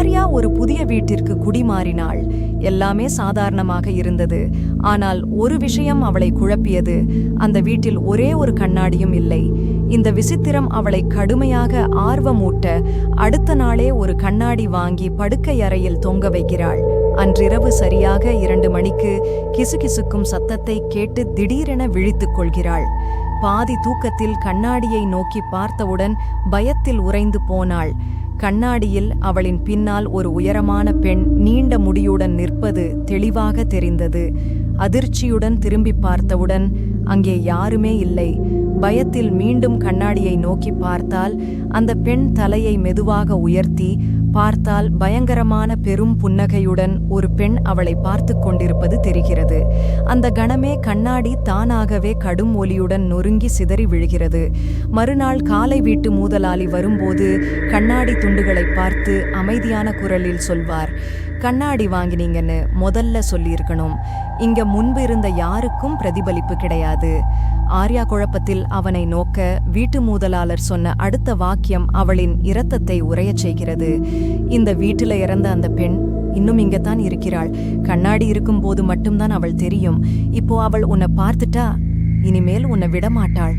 ஆர்யா ஒரு புதிய வீட்டிற்கு குடிமாறினாள். எல்லாமே சாதாரணமாக இருந்தது. ஆனால் ஒரு விஷயம் அவளை குழப்பியது. அந்த வீட்டில் ஒரே ஒரு கண்ணாடியும் இல்லை. இந்த விசித்திரம் அவளை கடுமையாக ஆர்வமூட்ட அடுத்த நாளே ஒரு கண்ணாடி வாங்கி படுக்கை அறையில் தொங்க வைக்கிறாள். அன்றிரவு சரியாக 2 மணிக்கு கிசுகிசுக்கும் சத்தத்தை கேட்டு திடீரென விழித்துக் கொள்கிறாள். பாதி தூக்கத்தில் கண்ணாடியை நோக்கி பார்த்தவுடன் பயத்தில் உறைந்து போனாள். கண்ணாடியில் அவளின் பின்னால் ஒரு உயரமான பெண் நீண்ட முடியுடன் நிற்பது தெளிவாக தெரிந்தது. அதிர்ச்சியுடன் திரும்பி பார்த்தவுடன் அங்கே யாருமே இல்லை. பயத்தில் மீண்டும் கண்ணாடியை நோக்கி பார்த்தால் அந்த பெண் தலையை மெதுவாக உயர்த்தி பார்த்தால் பயங்கரமான பெரும் புன்னகையுடன் ஒரு பெண் அவளை பார்த்து கொண்டிருப்பது தெரிகிறது. அந்த கணமே கண்ணாடி தானாகவே கடும் ஒலியுடன் நொறுங்கி சிதறி விழுகிறது. மறுநாள் காலை வீட்டு மூதலாளி வரும்போது கண்ணாடி துண்டுகளை பார்த்து அமைதியான குரலில் சொல்வார், கண்ணாடி வாங்கினீங்கன்னு முதல்ல சொல்லியிருக்கணும். இங்க முன்பு இருந்த யாருக்கும் பிரதிபலிப்பு கிடையாது. ஆர்யா குழப்பத்தில் அவனை நோக்க வீட்டு மூதலாளர் சொன்ன அடுத்த வாக்கியம் அவளின் இரத்தத்தை உறையச் செய்கிறது. இந்த வீட்டில இறந்த அந்த பெண் இன்னும் இங்கத்தான் இருக்கிறாள். கண்ணாடி இருக்கும்போது மட்டும்தான் அவள் தெரியும். இப்போ அவள் உன்னை பார்த்துட்டா இனிமேல் உன்னை விடமாட்டாள்.